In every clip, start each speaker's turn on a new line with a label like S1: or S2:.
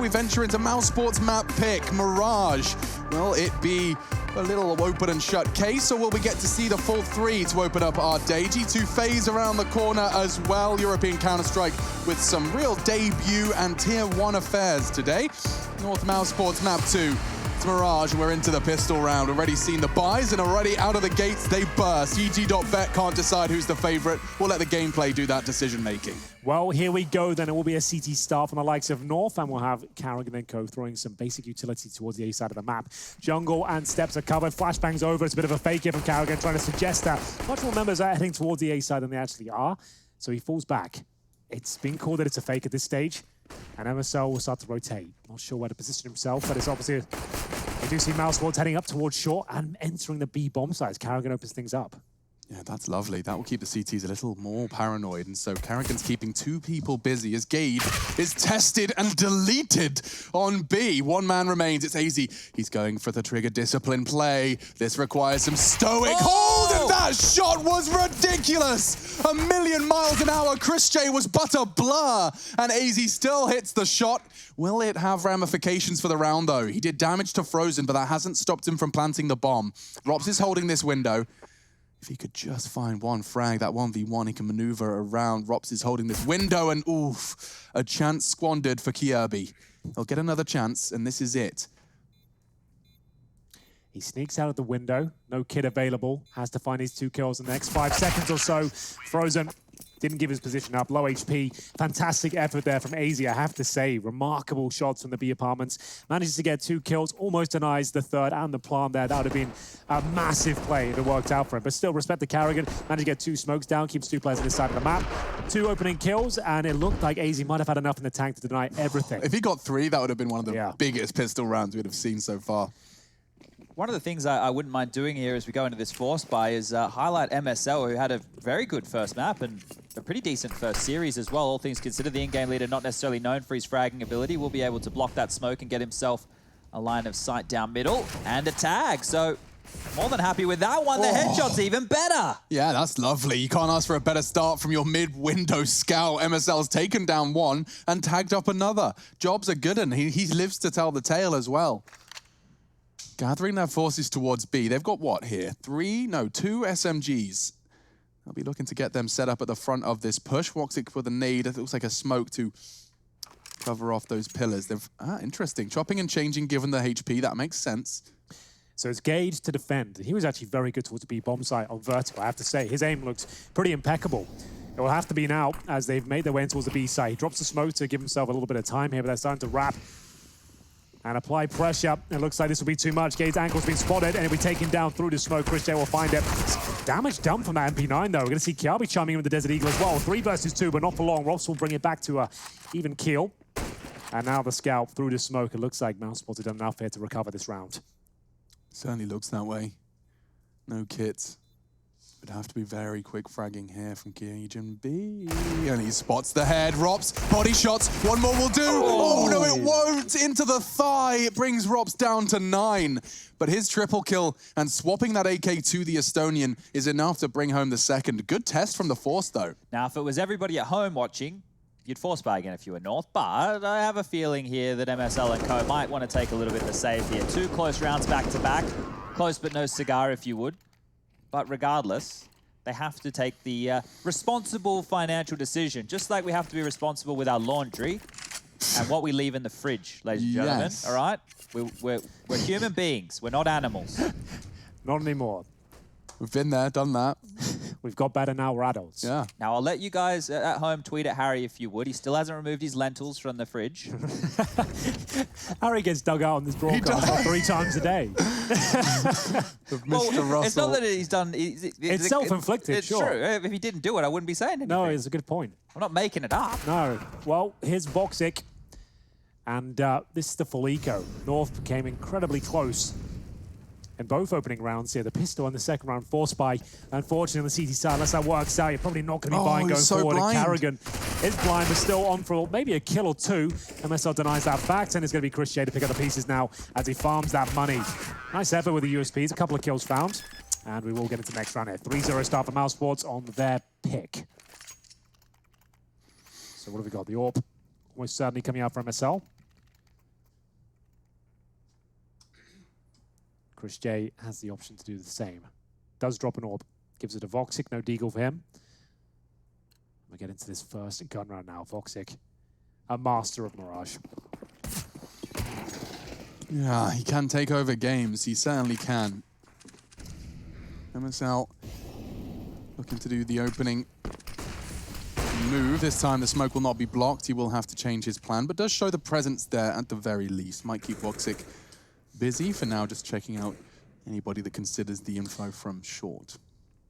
S1: we venture into mousesports map pick, Mirage. Will it be a little open and shut case, or will we get to see the full three to open up our day? G2 FaZe around the corner as well. European Counter-Strike with some real debut and tier 1 affairs today. North mousesports map 2. It's Mirage, and we're into the pistol round. Already seen the buys, and already out of the gates they burst. EG.bet can't decide who's the favorite. We'll let the gameplay do that decision-making.
S2: Well, here we go then. It will be a CT start from the likes of North, and we'll have Karrigan and Co throwing some basic utility towards the A side of the map. Jungle and steps are covered. Flashbang's over. It's a bit of a fake here from Karrigan, trying to suggest that much more members are heading towards the A side than they actually are. So he falls back. It's been called that it's a fake at this stage, and MSL will start to rotate. Not sure where to position himself, but it's obviously... We do see mousesports heading up towards short and entering the B bomb site. Karrigan opens things up.
S1: Yeah, that's lovely. That will keep the CTs a little more paranoid. And so Karrigan's keeping two people busy as Gage is tested and deleted on B. One man remains. It's AZ. He's going for the trigger discipline play. This requires some stoic hold, and that shot was ridiculous. 1,000,000 miles an hour. Chris J was but a blur, and AZ still hits the shot. Will it have ramifications for the round, though? He did damage to Frozen, but that hasn't stopped him from planting the bomb. Rops is holding this window. If he could just find one frag, that 1v1, he can maneuver around. Rops is holding this window, and oof, a chance squandered for Kirby. He'll get another chance, and this is it.
S2: He sneaks out of the window. No kid available. Has to find his 2 kills in the next 5 seconds or so. Frozen didn't give his position up. Low HP. Fantastic effort there from AZ, I have to say. Remarkable shots from the B apartments. Manages to get 2 kills. Almost denies the third and the plant there. That would have been a massive play if it worked out for him. But still, respect to Karrigan. Managed to get 2 smokes down. Keeps 2 players on his side of the map. 2 opening kills. And it looked like AZ might have had enough in the tank to deny everything.
S1: If he got 3, that would have been one of the biggest pistol rounds we'd have seen so far.
S3: One of the things I wouldn't mind doing here as we go into this force buy is highlight MSL, who had a very good first map and a pretty decent first series as well. All things considered, the in-game leader, not necessarily known for his fragging ability, will be able to block that smoke and get himself a line of sight down middle and a tag. So more than happy with that one. The headshot's even better.
S1: Yeah, that's lovely. You can't ask for a better start from your mid-window scout. MSL's taken down one and tagged up another. Jobs are good, and he lives to tell the tale as well. Gathering their forces towards B. They've got what here? 2 SMGs. They'll be looking to get them set up at the front of this push. Woxic with a nade. It looks like a smoke to cover off those pillars. They've interesting. Chopping and changing given the HP. That makes sense.
S2: So it's Gage to defend. He was actually very good towards the B bomb site on vertical, I have to say. His aim looked pretty impeccable. It will have to be now as they've made their way in towards the B site. He drops the smoke to give himself a little bit of time here, but they're starting to wrap and apply pressure. It looks like this will be too much. Gage's ankle's been spotted, and he'll be taken down through the smoke. Chris J will find it. Damage done from that MP9, though. We're going to see Kiabi chiming in with the Desert Eagle as well. 3 versus 2, but not for long. Ross will bring it back to a even kill. And now the scout through the smoke. It looks like mousesports have done enough here to recover this round.
S1: Certainly looks that way. No kits. Would have to be very quick fragging here from Gage and B. And he spots the head. Rops, body shots. One more will do. Oh, no, it won't. Into the thigh. It brings Rops down to 9. But his triple kill and swapping that AK to the Estonian is enough to bring home the second. Good test from the Force, though.
S3: Now, if it was everybody at home watching, you'd force buy again if you were North. But I have a feeling here that MSL and Co might want to take a little bit of the save here. 2 close rounds back to back. Close but no cigar, if you would. But regardless, they have to take the responsible financial decision, just like we have to be responsible with our laundry and what we leave in the fridge, ladies and gentlemen.
S1: Yes.
S3: All right? We're human beings. We're not animals.
S2: Not anymore.
S1: We've been there, done that.
S2: We've got better now, we're adults.
S1: Yeah.
S3: Now, I'll let you guys at home tweet at Harry if you would. He still hasn't removed his lentils from the fridge.
S2: Harry gets dug out on this broadcast like 3 times a day.
S1: Well, Russell.
S3: It's not that he's done...
S2: It's self-inflicted,
S3: it's
S2: sure.
S3: true. If he didn't do it, I wouldn't be saying anything.
S2: No, it's a good point.
S3: I'm not making it up.
S2: No. Well, here's Voxic. And this is the full eco. North became incredibly close in both opening rounds here. The pistol in the second round forced by, unfortunately, on the CT side. Unless that works out, you're probably not going to be buying going forward.
S1: Blind.
S2: And Karrigan is blind, but still on for maybe a kill or 2. MSL denies that fact, and it's going to be Chris J to pick up the pieces now as he farms that money. Nice effort with the USPs. A couple of kills found. And we will get into the next round here. 3-0 start for mousesports on their pick. So what have we got? The AWP almost certainly coming out for MSL. Chris J has the option to do the same. Does drop an orb. Gives it to Voxic, no deagle for him. We get into this first gun round now. Voxic, a master of Mirage.
S1: Yeah, he can take over games. He certainly can. MSL looking to do the opening move. This time the smoke will not be blocked. He will have to change his plan, but does show the presence there at the very least. Might keep Voxic busy for now, just checking out anybody that considers the info from short.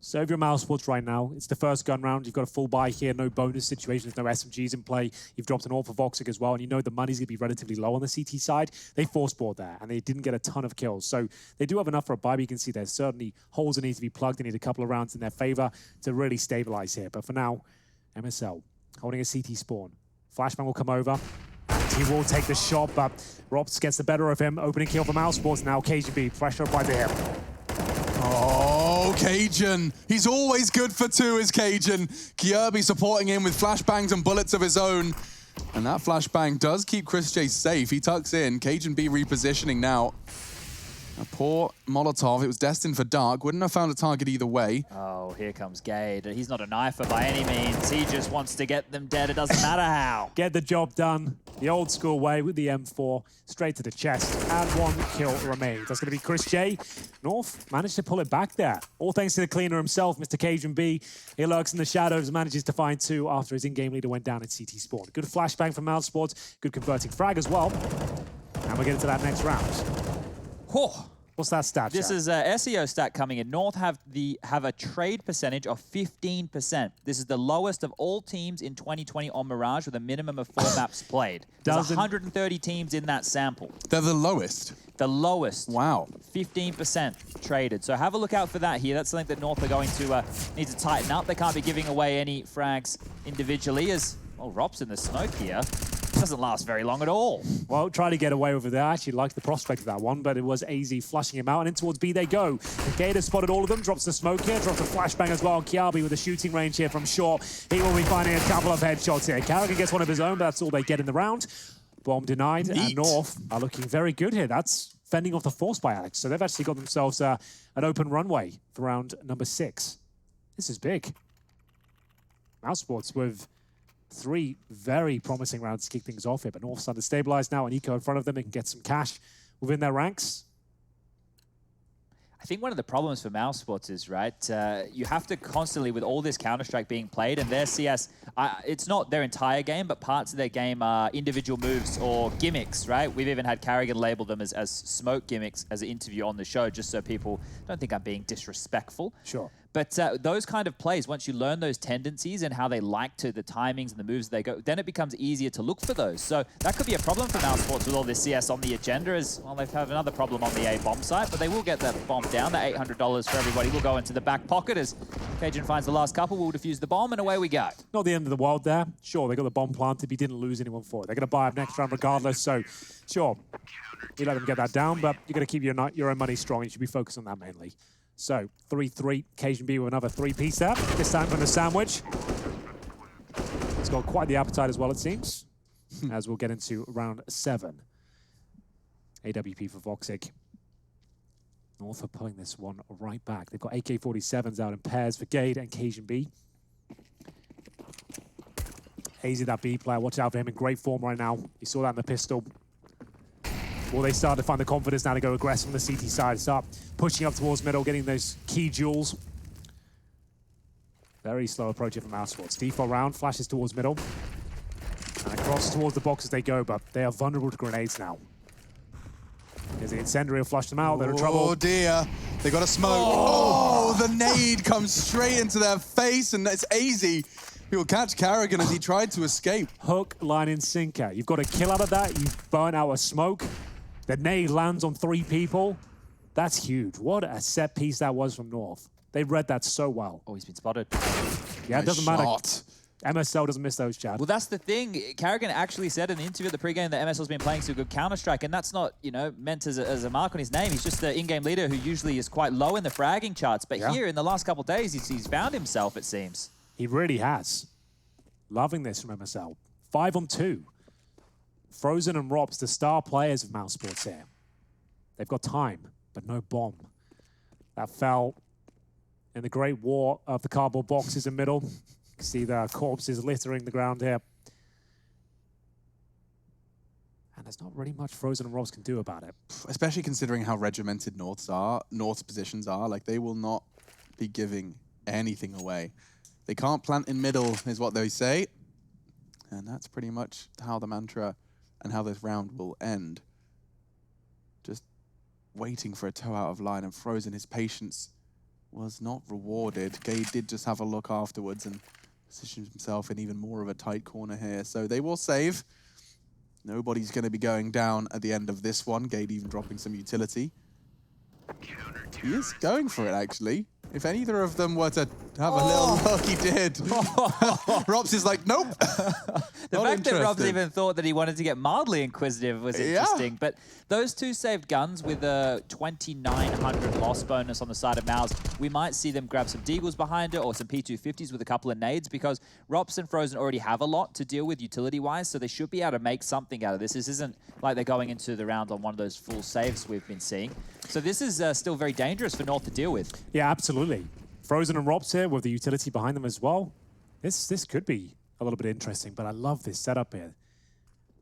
S2: So if you're mousesports right now, it's the first gun round. You've got a full buy here, no bonus situations, no SMGs in play. You've dropped an AWP for Voxic as well, and you know the money's going to be relatively low on the CT side. They force bought there, and they didn't get a ton of kills. So they do have enough for a buy, but you can see there's certainly holes that need to be plugged. They need a couple of rounds in their favor to really stabilize here. But for now, MSL holding a CT spawn. Flashbang will come over. And he will take the shot, but Rops gets the better of him. Opening kill for mousesports now. KGB, pressure applied to him.
S1: Oh, Cajun. He's always good for two, is Cajun. Kierby supporting him with flashbangs and bullets of his own. And that flashbang does keep Chris J safe. He tucks in. Cajun B repositioning now. A poor Molotov. It was destined for Dark. Wouldn't have found a target either way.
S3: Oh, here comes Gade. He's not a knifer by any means. He just wants to get them dead. It doesn't matter how.
S2: Get the job done. The old school way with the M4. Straight to the chest. And one kill remains. That's going to be Chris J. North managed to pull it back there. All thanks to the cleaner himself, Mr. Cajun B. He lurks in the shadows, manages to find two after his in-game leader went down at CT spawn. Good flashbang from mousesports. Good converting frag as well. And we're getting to that next round.
S3: Oh.
S2: What's that stat?
S3: This is a SEO stat coming in. North have a trade percentage of 15%. This is the lowest of all teams in 2020 on Mirage with a minimum of 4 maps played. There's 130 teams in that sample.
S1: They're the lowest.
S3: The lowest.
S1: Wow.
S3: 15% traded. So have a look out for that here. That's something that North are going to need to tighten up. They can't be giving away any frags individually as, well, Rob's in the smoke here. Doesn't last very long at all.
S2: Well, try to get away with it. I actually liked the prospect of that one, but it was AZ flushing him out, and in towards B they go. Gator spotted all of them, drops the smoke here, drops a flashbang as well. Kiabi with a shooting range here from short. He will be finding a couple of headshots here. Carrigan gets one of his own, but that's all they get in the round. Bomb denied, and North are looking very good here. That's fending off the force by Alex. So they've actually got themselves an open runway for round number 6. This is big. mousesports with 3 very promising rounds to kick things off here, but North starting to stabilize now, and Eco in front of them and can get some cash within their ranks.
S3: I think one of the problems for mousesports is, right, you have to constantly, with all this Counter-Strike being played, and their CS, it's not their entire game, but parts of their game are individual moves or gimmicks, right? We've even had Carrigan label them as smoke gimmicks as an interview on the show, just so people don't think I'm being disrespectful.
S2: Sure.
S3: But those kind of plays, once you learn those tendencies and how they like to, the timings and the moves they go, then it becomes easier to look for those. So that could be a problem for mousesports with all this CS on the agenda, as well, they have another problem on the A bomb site, but they will get that bomb down. That $800 for everybody will go into the back pocket as Cajun finds the last couple, will defuse the bomb, and away we go.
S2: Not the end of the world there. Sure, they got the bomb planted, but he didn't lose anyone for it. They're going to buy up next round regardless, so sure, you let them get that down, but you're going to keep your own money strong. You should be focused on that mainly. So, 3-3, Cajun B with another 3-piece there. This time from the sandwich. It's got quite the appetite as well, it seems, as we'll get into round 7. AWP for Voxic. North are pulling this one right back. They've got AK-47s out in pairs for Gade and Cajun B. Hazy, that B player, watch out for him, in great form right now. You saw that in the pistol. Well, they start to find the confidence now to go aggressive on the CT side, start pushing up towards middle, getting those key jewels. Very slow approach from mousesports. Default round, flashes towards middle. And across towards the box as they go, but they are vulnerable to grenades now. There's the incendiary will flush them out, they're in trouble.
S1: Oh dear, they got a smoke. Oh, the nade comes straight into their face, and it's AZ. He will catch Carrigan as he tried to escape.
S2: Hook, line, and sinker. You've got a kill out of that, you've burnt out a smoke. The nade lands on 3 people. That's huge. What a set piece that was from North. They read that so well.
S3: Oh, he's been spotted.
S2: Yeah, it doesn't matter. MSL doesn't miss those, Chad.
S3: Well, that's the thing. Carrigan actually said in the interview at the pregame that MSL's been playing some good Counter-Strike, and that's not, meant as a mark on his name. He's just the in-game leader who usually is quite low in the fragging charts. But here, in the last couple of days, he's found himself, it seems.
S2: He really has. Loving this from MSL. 5-on-2. Frozen and Rops, the star players of mousesports here. They've got time. but no bomb. That fell in the great war of the cardboard boxes in middle. You can see the corpses littering the ground here. And there's not really much Frozen and Robs can do about it.
S1: Especially considering how regimented North's positions are. Like, they will not be giving anything away. They can't plant in middle, is what they say. And that's pretty much how the mantra and how this round will end. Just waiting for a toe out of line, and Frozen, his patience was not rewarded. Gade did just have a look afterwards and positioned himself in even more of a tight corner here. So they will save. Nobody's going to be going down at the end of this one. Gade even dropping some utility. He is going for it, actually. If either of them were to have a little look, he did. Robs is like, nope.
S3: The fact that Robs even thought that he wanted to get mildly inquisitive was interesting. But those two saved guns with a 2,900 loss bonus on the side of Mouse, we might see them grab some Deagles behind it or some P250s with a couple of nades, because Robs and Frozen already have a lot to deal with utility-wise, so they should be able to make something out of this. This isn't like they're going into the round on one of those full saves we've been seeing. So this is still very dangerous for North to deal with.
S2: Yeah, absolutely. Frozen and Robs here with the utility behind them as well. This could be a little bit interesting, but I love this setup here.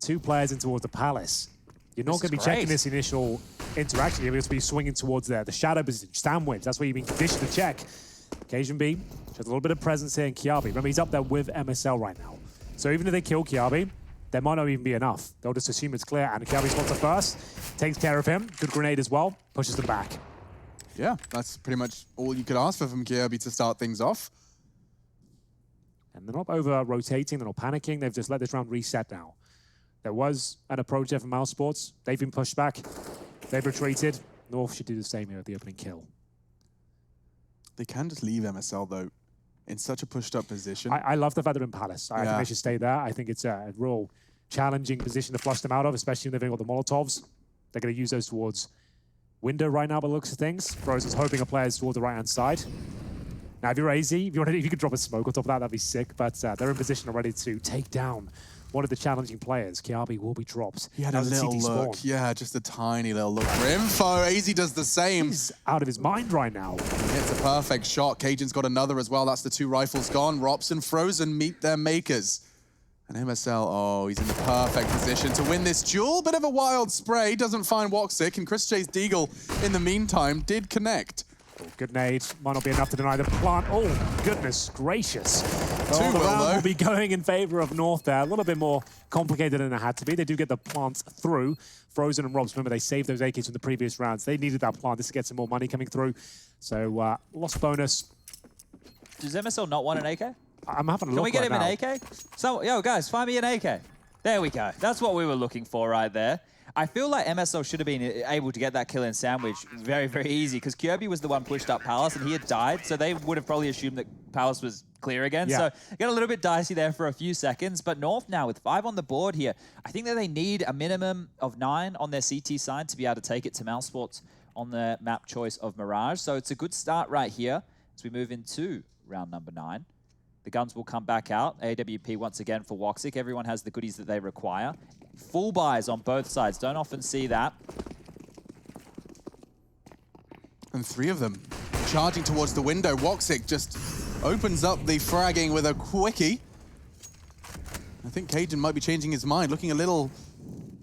S2: Two players in towards the Palace. You're not going to be checking this initial interaction. You're going to be swinging towards the shadow position, sandwich. That's where you've been conditioned to check. Occasion B shows a little bit of presence here in Kiabi. Remember, he's up there with MSL right now. So even if they kill Kiabi, there might not even be enough. They'll just assume it's clear, and Kiabi spots the first, takes care of him. Good grenade as well, pushes them back.
S1: Yeah, that's pretty much all you could ask for from Kirby to start things off.
S2: And they're not over-rotating, they're not panicking, they've just let this round reset now. There was an approach there from mousesports. They've been pushed back, they've retreated. North should do the same here at the opening kill.
S1: They can just leave MSL, though, in such a pushed-up position.
S2: I love the fact they're in Palace. I think they should stay there. I think it's a real challenging position to flush them out of, especially when they've got the Molotovs. They're going to use those towards window right now by the looks of things. Frozen's hoping a player's towards the right-hand side. Now, if you're AZ, if you could drop a smoke on top of that, that'd be sick. But they're in position already to take down one of the challenging players. Kiabi will be dropped.
S1: He had a little look. Yeah, just a tiny little look for info. AZ does the same.
S2: He's out of his mind right now.
S1: It's a perfect shot. Cajun's got another as well. That's the two rifles gone. Rops and Frozen meet their makers. And MSL, oh, he's in the perfect position to win this duel. Bit of a wild spray. Doesn't find Woxic. And Chris J's Deagle, in the meantime, did connect.
S2: Oh, good nade. Might not be enough to deny the plant. Oh, goodness gracious. The round will be going in favor of North there. A little bit more complicated than it had to be. They do get the plant through. Frozen and Robs, remember, they saved those AKs from the previous rounds. They needed that plant. This to get some more money coming through. So, loss bonus.
S3: Does MSL not want an AK?
S2: I'm having a look.
S3: Can we get him
S2: an
S3: AK? So, yo, guys, find me an AK. There we go. That's what we were looking for right there. I feel like MSL should have been able to get that kill in sandwich very, very easy, because Kirby was the one pushed up Palace and he had died, so they would have probably assumed that Palace was clear again. Yeah. So got a little bit dicey there for a few seconds, but North now with 5 on the board here, I think that they need a minimum of 9 on their CT side to be able to take it to mousesports on the map choice of Mirage. So it's a good start right here as we move into round number 9. The guns will come back out. AWP once again for Woxic. Everyone has the goodies that they require. Full buys on both sides. Don't often see that.
S1: And 3 of them charging towards the window. Woxic just opens up the fragging with a quickie. I think Cajun might be changing his mind, looking a little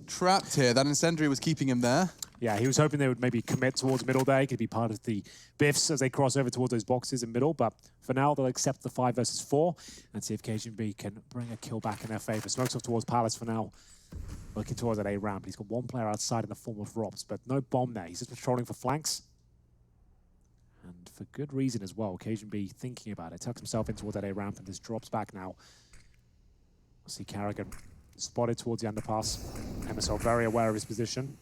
S1: trapped here. That incendiary was keeping him there.
S2: Yeah, he was hoping they would maybe commit towards middle there. He could be part of the biffs as they cross over towards those boxes in middle. But for now, they'll accept the 5 versus 4 and see if Cajun B can bring a kill back in their favor. Smokes off towards Palace for now. Looking towards that A ramp. He's got one player outside in the form of Robs, but no bomb there. He's just patrolling for flanks. And for good reason as well. Cajun B thinking about it. Tucks himself in towards that A ramp and just drops back now. We'll see Carrigan spotted towards the underpass. MSL very aware of his position.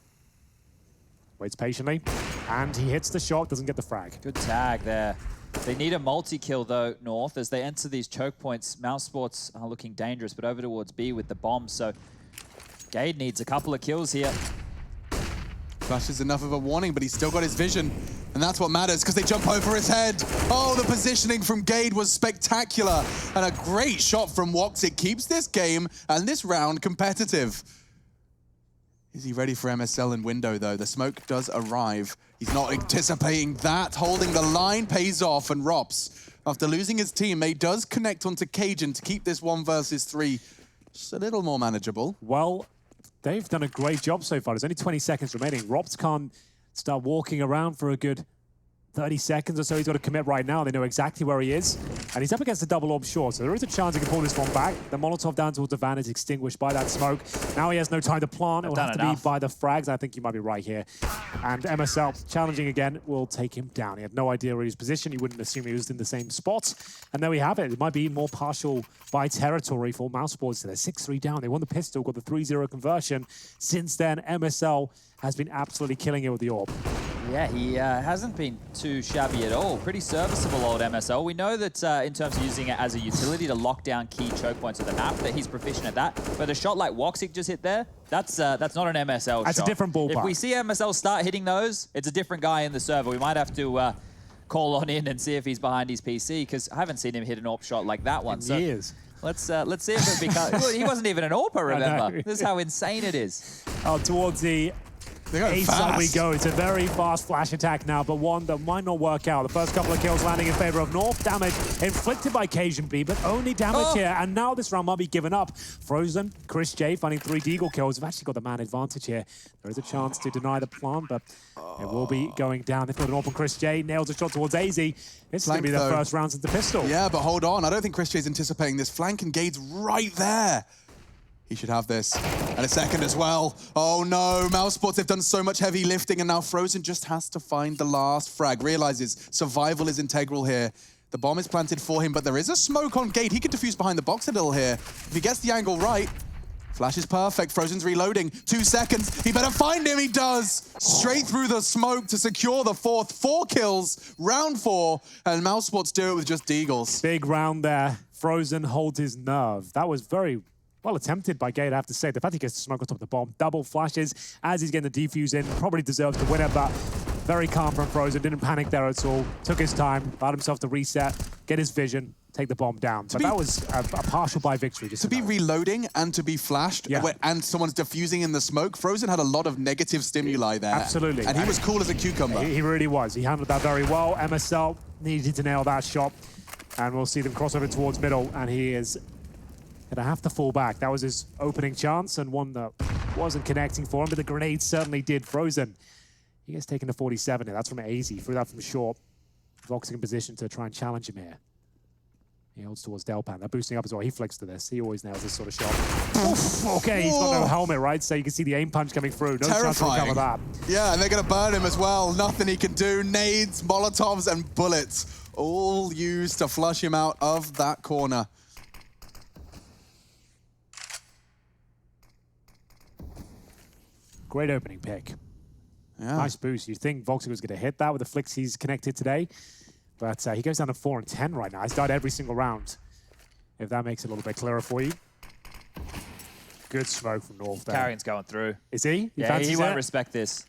S2: Waits patiently, and he hits the shot, doesn't get the frag.
S3: Good tag there. They need a multi-kill, though, North. As they enter these choke points, mousesports are looking dangerous, but over towards B with the bomb, so Gade needs a couple of kills here.
S1: Flash is enough of a warning, but he's still got his vision, and that's what matters, because they jump over his head. Oh, the positioning from Gade was spectacular, and a great shot from Woxic keeps this game and this round competitive. Is he ready for MSL in window, though? The smoke does arrive. He's not anticipating that. Holding the line pays off, and Rops, after losing his teammate, does connect onto Cajun to keep this 1 versus 3 just a little more manageable.
S2: Well, they've done a great job so far. There's only 20 seconds remaining. Rops can't start walking around for a good 30 seconds or so. He's got to commit right now. They know exactly where he is. And he's up against the double orb short, so there is a chance he can pull this one back. The Molotov down towards the van is extinguished by that smoke. Now he has no time to plant. It will have to be by the frags. I think you might be right here. And MSL, challenging again, will take him down. He had no idea where he was positioned. You wouldn't assume he was in the same spot. And there we have it. It might be more partial by territory for mousesports. So they're 6-3 down. They won the pistol, got the 3-0 conversion. Since then, MSL has been absolutely killing it with the orb.
S3: Yeah, he hasn't been too shabby at all. Pretty serviceable old MSL. We know that in terms of using it as a utility to lock down key choke points of the map, that he's proficient at that. But a shot like Woxic just hit there, that's not an MSL shot.
S2: That's a different ballpark.
S3: If we see MSL start hitting those, it's a different guy in the server. We might have to call on in and see if he's behind his PC, because I haven't seen him hit an AWP shot like that one.
S2: So years.
S3: Let's see if it becomes... Well, he wasn't even an AWPer, remember? This is how insane it is.
S2: Towards the A side we go. It's a very fast flash attack now, but one that might not work out. The first couple of kills landing in favor of North. Damage inflicted by Cajun B, but only damage here. And now this round might be given up. Frozen, Chris J finding 3 Deagle kills. They've actually got the man advantage here. There is a chance to deny the plant, but it will be going down. They've got an open Chris J. Nails a shot towards AZ. It's going to be their first round since the pistol.
S1: Yeah, but hold on. I don't think Chris J's anticipating this. Flank and Gade's right there. He should have this. And a second as well. Oh no, mousesports, they've done so much heavy lifting, and now Frozen just has to find the last frag. Realizes survival is integral here. The bomb is planted for him, but there is a smoke on Gate. He can defuse behind the box a little here. If he gets the angle right, flash is perfect. Frozen's reloading. 2 seconds. He better find him. He does. Straight through the smoke to secure the 4th. 4 kills, round 4, and mousesports do it with just Deagles.
S2: Big round there. Frozen holds his nerve. That was very well attempted by Gate, I have to say. The fact he gets to smoke on top of the bomb, double flashes as he's getting the defuse in, probably deserves to win it, but very calm from Frozen, didn't panic there at all, took his time, allowed himself to reset, get his vision, take the bomb down. But that was a partial buy victory. Just
S1: to be reloading and to be flashed, and someone's diffusing in the smoke, Frozen had a lot of negative stimuli there.
S2: Absolutely.
S1: And he was cool as a cucumber.
S2: He really was. He handled that very well. MSL needed to nail that shot, and we'll see them cross over towards middle, and he is going to have to fall back. That was his opening chance, and one that wasn't connecting for him, but the grenade certainly did. Frozen, he gets taken to 47 here. That's from AZ, threw that from short. Voxic in position to try and challenge him here. He holds towards Delpan. They're boosting up as well. He flicks to this. He always nails this sort of shot. Oof, okay, he's got no helmet, right? So you can see the aim punch coming through. No chance to recover that.
S1: Yeah, and they're going to burn him as well. Nothing he can do. Nades, Molotovs, and bullets all used to flush him out of that corner.
S2: Great opening pick.
S1: Yeah.
S2: Nice boost. You'd think Voxic was going to hit that with the flicks he's connected today. But he goes down to 4 and 10 right now. He's died every single round. If that makes it a little bit clearer for you. Good smoke from North there.
S3: Carrion's going through.
S2: Is he?
S3: Yeah, he won't respect this.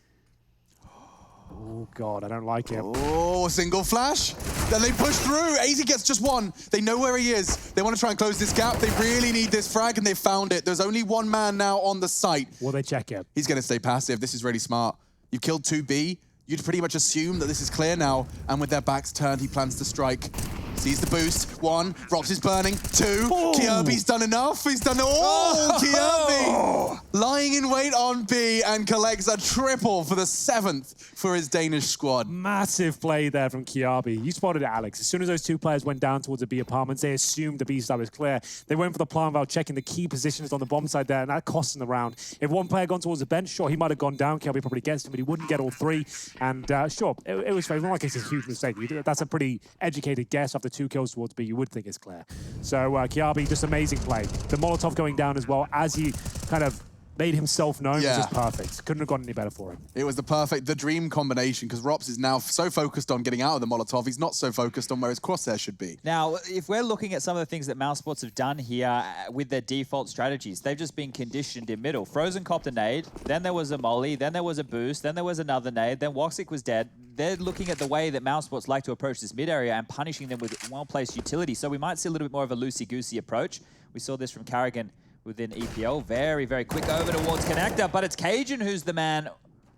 S2: Oh, God, I don't like it.
S1: Oh, single flash. Then they push through. AZ gets just 1. They know where he is. They want to try and close this gap. They really need this frag, and they found it. There's only 1 man now on the site.
S2: Will they check it?
S1: He's going to stay passive. This is really smart. You've killed 2B. You'd pretty much assume that this is clear now, and with their backs turned, he plans to strike. Sees the boost. 1, Rops is burning. 2, Kirby's done enough. He's done it all. Kirby lying in wait on B and collects a triple for the 7th for his Danish squad.
S2: Massive play there from Kiabi. You spotted it, Alex. As soon as those 2 players went down towards the B apartments, they assumed the B side was clear. They went for the plan while checking the key positions on the bomb side there, and that cost them the round. If 1 player gone towards the bench, sure, he might have gone down. Kiabi probably gets him, but he wouldn't get all 3. And sure, it was fair. It's not like it's a huge mistake. That's a pretty educated guess. After 2 kills towards B, you would think it's clear. So Kiabi, just amazing play. The Molotov going down as well as he kind of made himself known was just perfect. Couldn't have gotten any better for him.
S1: It was the dream combination, because Rops is now so focused on getting out of the Molotov, he's not so focused on where his crosshair should be.
S3: Now, if we're looking at some of the things that mousesports have done here with their default strategies, they've just been conditioned in middle. Frozen copped a nade, then there was a molly, then there was a boost, then there was another nade, then Woxic was dead. They're looking at the way that mousesports like to approach this mid area and punishing them with well-placed utility. So we might see a little bit more of a loosey-goosey approach. We saw this from Carrigan within EPL. Very, very quick over towards Connector, but it's Cajun who's the man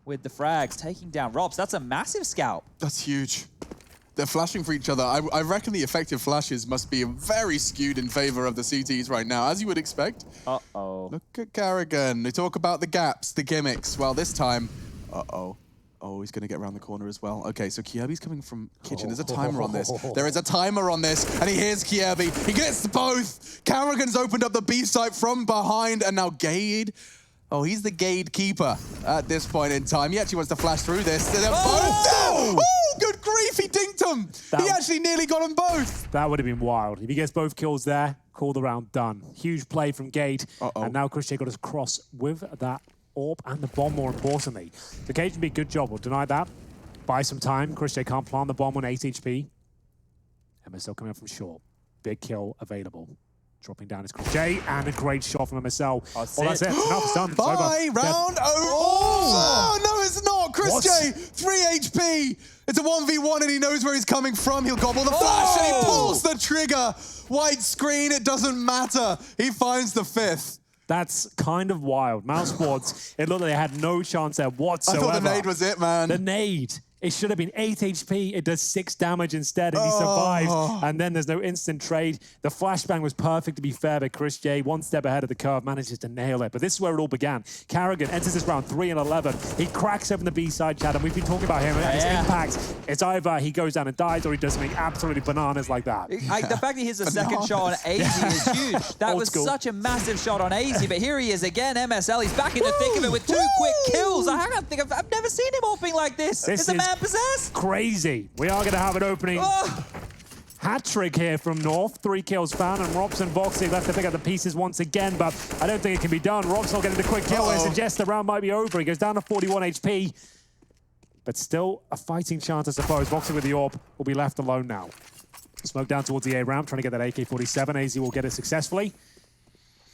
S3: with the frags, taking down Robs. That's a massive scalp.
S1: That's huge. They're flashing for each other. I reckon the effective flashes must be very skewed in favor of the CTs right now, as you would expect.
S3: Uh-oh.
S1: Look at Carrigan. They talk about the gaps, the gimmicks. Well, this time, uh-oh. Oh, he's going to get around the corner as well. Okay, so Kierby's coming from kitchen. There's a timer on this. There is a timer on this, and he hears Kierby. He gets both. Carrigan's opened up the B site from behind, and now Gade. Oh, he's the gatekeeper at this point in time. He actually wants to flash through this. They're both down. Oh, good grief, he dinked them. He actually nearly got them both.
S2: That would have been wild. If he gets both kills there, call the round done. Huge play from Gade. And now Christian got us cross with that orb and the bomb, more importantly. The Cage did a good job. We'll deny that. Buy some time. Christian can't plant the bomb on 8 HP. MSL coming up from short. Big kill available. Dropping down is Christian, and a great shot from MSL. That's it. Enough. It's done. It's
S1: Bye.
S2: over.
S1: Round over. Oh, no, it's not. Christian, 3 HP. It's a 1v1, and he knows where he's coming from. He'll gobble the flash, and he pulls the trigger. White screen, it doesn't matter. He finds the 5th.
S2: That's kind of wild. mousesports, it looked like they had no chance there whatsoever.
S1: I thought the nade was it, man.
S2: The nade. It should have been 8 HP. It does 6 damage instead, and he survives. And then there's no instant trade. The flashbang was perfect, to be fair, but Chris J, one step ahead of the curve, manages to nail it. But this is where it all began. Carrigan enters this round 3 and 11. He cracks open the B-side, Chad, and we've been talking about him and his impact. It's either he goes down and dies, or he does something absolutely bananas like that.
S3: The fact that he hits a second shot on AZ is huge. That was such a massive shot on AZ, but here he is again, MSL. He's back in the thick of it with 2 quick kills. I don't think I've never seen him opening like this. Is the man possessed?
S2: Crazy. We are going to have an opening hat trick here from North. 3 kills found, and Robs and Voxy left to pick up the pieces once again, but I don't think it can be done. Robs not getting the quick kill. It suggests the round might be over. He goes down to 41 HP, but still a fighting chance, I suppose. Voxy with the orb will be left alone now. Smoke down towards the A round, trying to get that AK-47. AZ will get it successfully.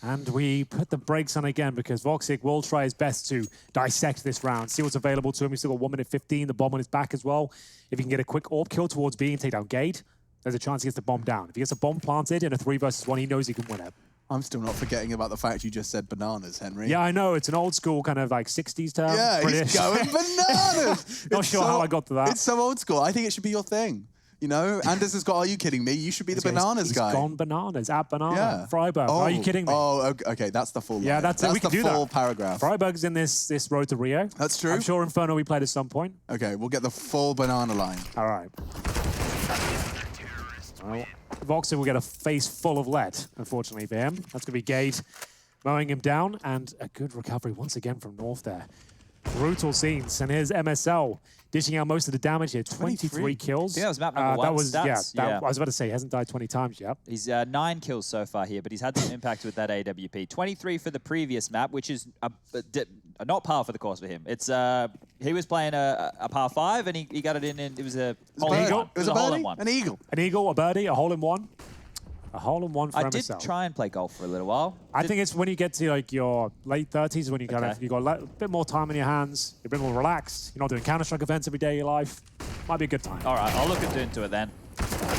S2: And we put the brakes on again because Voxic will try his best to dissect this round, see what's available to him. He's still got 1 minute 15, the bomb on his back as well. If he can get a quick orb kill towards B and take down Gade, there's a chance he gets the bomb down. If he gets a bomb planted in a 3 versus 1, he knows he can win it.
S1: I'm still not forgetting about the fact you just said bananas, Henry.
S2: Yeah, I know. It's an old school kind of like 60s term.
S1: Yeah,
S2: British.
S1: he's going bananas.
S2: Not sure how I got to that.
S1: It's so old school. I think it should be your thing. You know, Anders has got, are you kidding me? You should be the bananas guy.
S2: He's gone bananas, at banana. Freiburg, are you kidding me?
S1: Oh, okay, that's the full line.
S2: Yeah, that's it. We can do that.
S1: That's the full paragraph.
S2: Freiburg's in this road to Rio.
S1: That's true.
S2: I'm sure Inferno we played at some point.
S1: Okay, we'll get the full banana line.
S2: All right. Well, Voxer will get a face full of lead, unfortunately for him. That's going to be Gade mowing him down, and a good recovery once again from North there. Brutal scenes, and here's MSL dishing out most of the damage here. 23 kills.
S3: Yeah, that was map number 1 stats.
S2: I was about to say, he hasn't died 20 times yet.
S3: He's 9 kills so far here, but he's had some impact with that AWP. 23 for the previous map, which is not par for the course for him. It's he was playing a par 5, and he got it in. It was a hole-in-one.
S1: It was a hole-in-one. An eagle.
S2: An eagle, a birdie, a hole-in-one. A hole-in-one for MSL.
S3: I did try and play golf for a little while.
S2: I think it's when you get to like your late 30s when you you got a bit more time in your hands. You're a bit more relaxed. You're not doing Counter-Strike events every day of your life. Might be a good time.
S3: All right, I'll look into it then.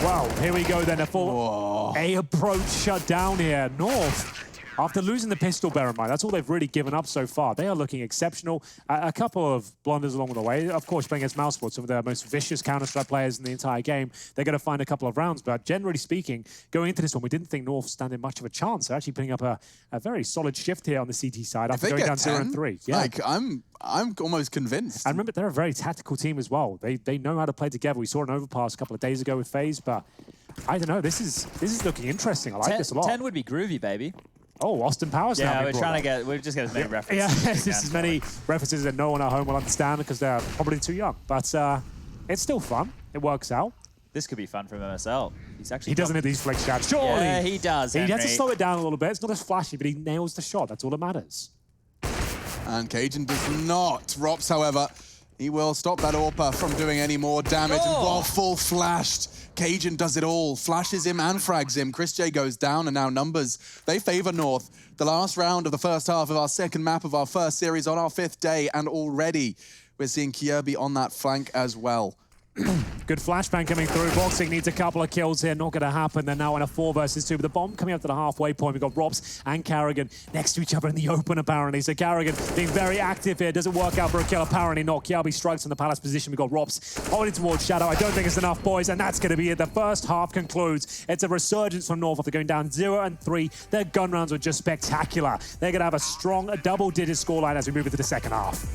S2: Well, here we go then. A full A approach shut down here. North, after losing the pistol, bear in mind, that's all they've really given up so far. They are looking exceptional. A couple of blunders along the way. Of course, playing against mousesports, some of the most vicious Counter-Strike players in the entire game, they're going to find a couple of rounds. But generally speaking, going into this one, we didn't think North standing much of a chance. They're actually putting up a very solid shift here on the CT side after going down 0-3. Yeah.
S1: Like, I'm almost convinced.
S2: And remember, they're a very tactical team as well. They know how to play together. We saw an overpass a couple of days ago with FaZe, but I don't know. This is looking interesting. I like this a lot.
S3: 10 would be groovy, baby.
S2: Oh, Austin Powers now.
S3: Yeah, we're just getting as many references.
S2: Yeah, it's as many references that no one at home will understand because they're probably too young. But it's still fun. It works out.
S3: This could be fun from MSL.
S2: He doesn't hit these flick shots. Surely.
S3: Yeah, he does,
S2: He
S3: Henry.
S2: has to slow it down a little bit. It's not as flashy, but he nails the shot. That's all that matters.
S1: And Cajun does not. Rops, however, he will stop that AWPer from doing any more damage. And while full flashed, Cajun does it all. Flashes him and frags him. Chris J goes down, and now numbers, they favor North. The last round of the first half of our second map of our first series on our 5th day, and already we're seeing Kierby on that flank as well.
S2: Good flashbang coming through. Boxic needs a couple of kills here. Not going to happen. They're now in a 4 versus 2. But the bomb coming up to the halfway point. We've got Robs and Carrigan next to each other in the open, apparently. So Carrigan being very active here. Doesn't work out for a kill, apparently not. Kiabi strikes in the Palace position. We've got Robs holding towards Shadow. I don't think it's enough, boys. And that's going to be it. The first half concludes. It's a resurgence from North after going down 0-3. Their gun rounds were just spectacular. They're going to have a strong double-digit scoreline as we move into the second half.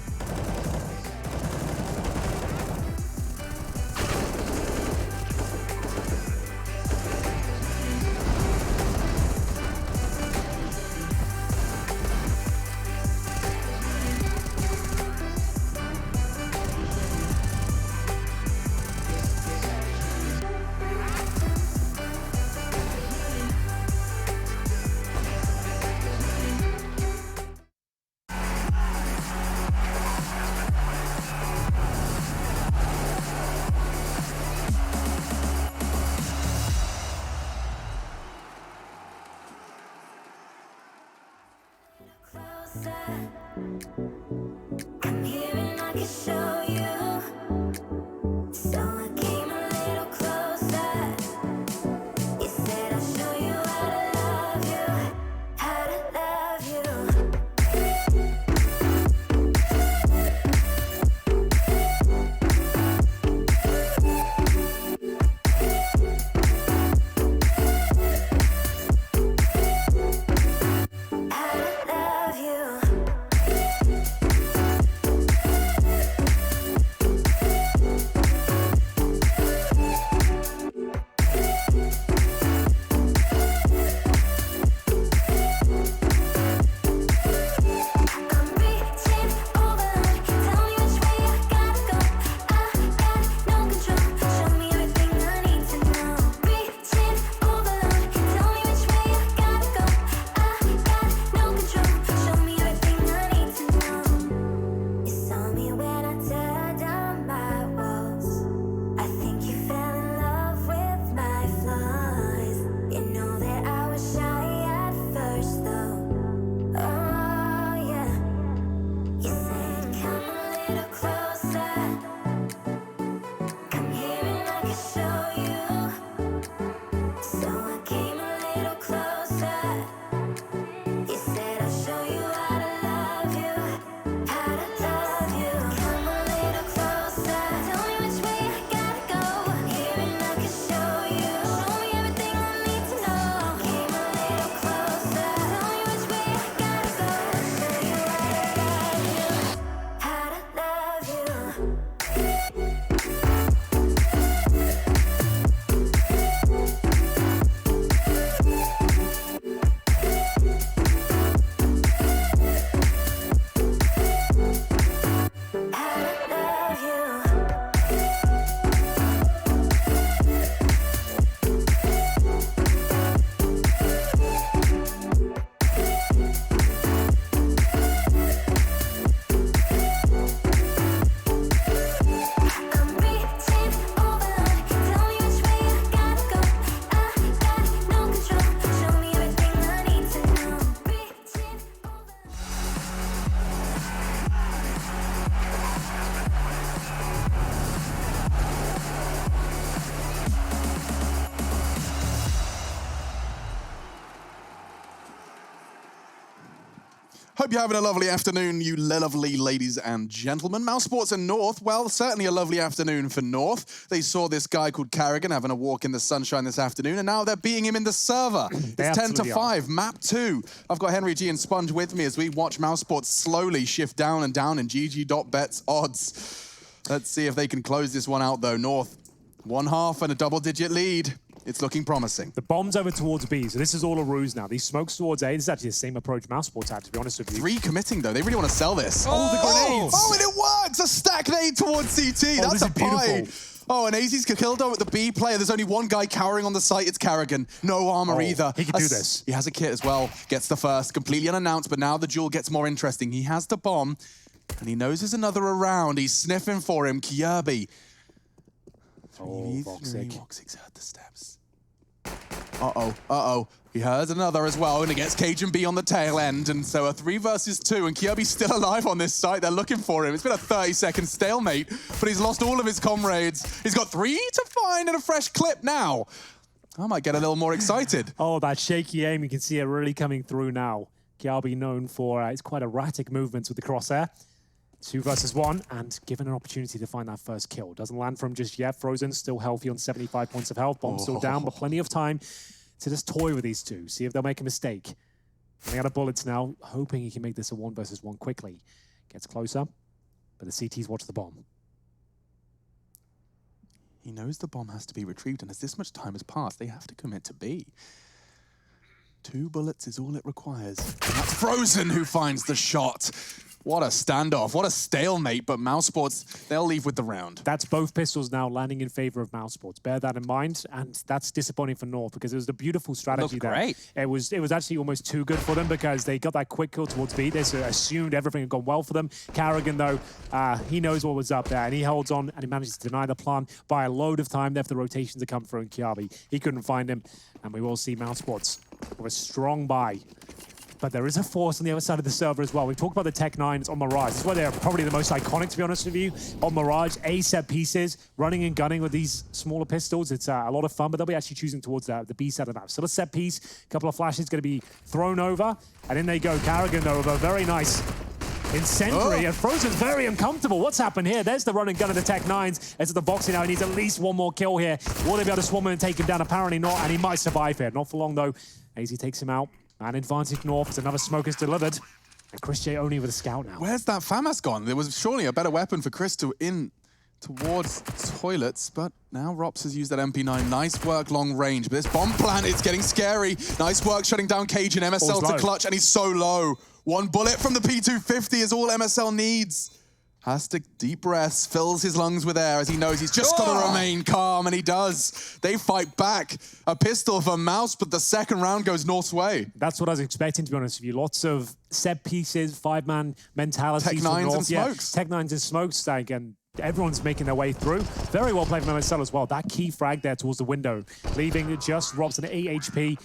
S4: Come here and I can show you. So I came a little closer. You said I'll show you how to love you, how to love you.
S1: Hope you're having a lovely afternoon, you lovely ladies and gentlemen. Mousesports and North, well, certainly a lovely afternoon for North. They saw this guy called Carrigan having a walk in the sunshine this afternoon, and now they're beating him in the server. It's 10-5, map 2. I've got Henry G and Sponge with me as we watch Mousesports slowly shift down and down in GG.bet's odds. Let's see if they can close this one out, though. North, 1/2 and a double-digit lead. It's looking promising.
S2: The bomb's over towards B, so this is all a ruse now. These smokes towards A, this is actually the same approach Mousesports had, to be honest with you.
S1: 3 committing, though. They really want to sell this.
S2: Oh, the grenades!
S1: Oh, and it works! A stack nade towards CT.
S2: Oh,
S1: That's a buy.
S2: beautiful.
S1: Oh, and AZ's killed with the B player. There's only one guy cowering on the site. It's Carrigan. No armor either.
S2: He can do this.
S1: He has a kit as well. Gets the first. Completely unannounced, but now the duel gets more interesting. He has the bomb, and he knows there's another around. He's sniffing for him. Kiabi.
S2: Oh, Boxic.
S1: Boxic's heard the steps. Uh-oh, uh-oh. He has another as well, and it gets Cage and B on the tail end, and so a 3 versus 2, and Kirby's still alive on this site. They're looking for him. It's been a 30-second stalemate, but he's lost all of his comrades. He's got 3 to find and a fresh clip now. I might get a little more excited.
S2: Oh, that shaky aim, you can see it really coming through now. Kirby known for his quite erratic movements with the crosshair. 2 versus 1, and given an opportunity to find that first kill. Doesn't land from just yet. Frozen still healthy on 75 points of health. Bomb still down, but plenty of time to just toy with these two, see if they'll make a mistake. Running out of bullets now, hoping he can make this a 1 versus 1 quickly. Gets closer, but the CTs watch the bomb.
S1: He knows the bomb has to be retrieved, and as this much time has passed, they have to commit to B. 2 bullets is all it requires. And that's Frozen who finds the shot. What a standoff, what a stalemate, but mousesports, they'll leave with the round.
S2: That's both pistols now landing in favor of mousesports. Bear that in mind, and that's disappointing for North because it was a beautiful strategy there.
S3: Great.
S2: It was actually almost too good for them because they got that quick kill towards B. They assumed everything had gone well for them. Carrigan, though, he knows what was up there, and he holds on, and he manages to deny the plan by a load of time there for the rotation to come through in Kiabi. He couldn't find him, and we will see mousesports with a strong buy. But there is a force on the other side of the server as well. We talked about the Tech 9s on Mirage. This is why they're probably the most iconic, to be honest with you. On Mirage, A set pieces, running and gunning with these smaller pistols. It's a lot of fun, but they'll be actually choosing towards the B set of the map. So the set piece, a couple of flashes going to be thrown over, and in they go. Carrigan, though, with a very nice incendiary, and Frozen's very uncomfortable. What's happened here? There's the run and gun of the Tech 9s. Into the boxing now. He needs at least 1 more kill here. Will they be able to swarm him and take him down? Apparently not, and he might survive here. Not for long, though. AZ takes him out. Man advantage North as another smoke is delivered. And Chris J only with a scout now.
S1: Where's that FAMAS gone? There was surely a better weapon for Chris to in towards toilets, but now Rops has used that MP9. Nice work long range, but this bomb plant is getting scary. Nice work shutting down Cage and MSL to clutch, and he's so low. 1 bullet from the P250 is all MSL needs. Has to deep breaths, fills his lungs with air as he knows he's just got to remain calm, and he does. They fight back. A pistol for Mouse, but the second round goes North's way.
S2: That's what I was expecting, to be honest with you. Lots of set pieces, 5-man mentality.
S1: Tech 9s and smokes.
S2: Tech 9s and smokes, and everyone's making their way through. Very well played from MSL as well. That key frag there towards the window, leaving just Robs an 8 HP.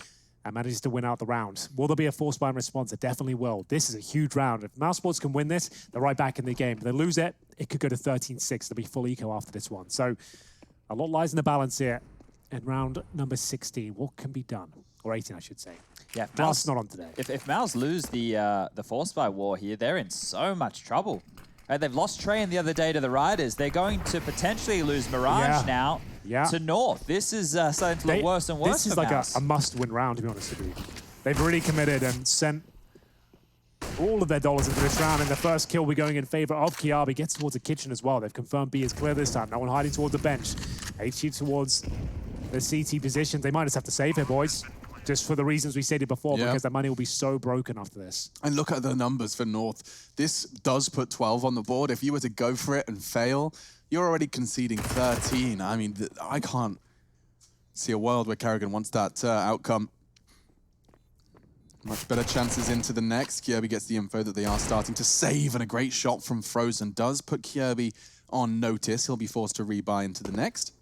S2: And manages to win out the round. Will there be a force buy response? It definitely will. This is a huge round. If mousesports can win this, they're right back in the game. If they lose it, it could go to 13-6. They'll be full eco after this one. So a lot lies in the balance here. In round number 16, what can be done? Or 18, I should say.
S3: Yeah,
S2: Mouse not on today.
S3: If Mouse lose the force buy war here, they're in so much trouble. They've lost Train the other day to the Riders. They're going to potentially lose Mirage now to North. This is starting to look worse and worse.
S2: This is like a must-win round, to be honest with you. They've really committed and sent all of their dollars into this round, and the first kill will be going in favor of Kiabi. Gets towards the kitchen as well. They've confirmed B is clear this time. No one hiding towards the bench. HG towards the CT position. They might just have to save here, boys. Just for the reasons we stated before, because the money will be so broken after this.
S1: And look at the numbers for North. This does put 12 on the board. If you were to go for it and fail, you're already conceding 13. I mean, I can't see a world where Carrigan wants that outcome. Much better chances into the next. Kirby gets the info that they are starting to save, and a great shot from Frozen does put Kirby on notice. He'll be forced to rebuy into the next.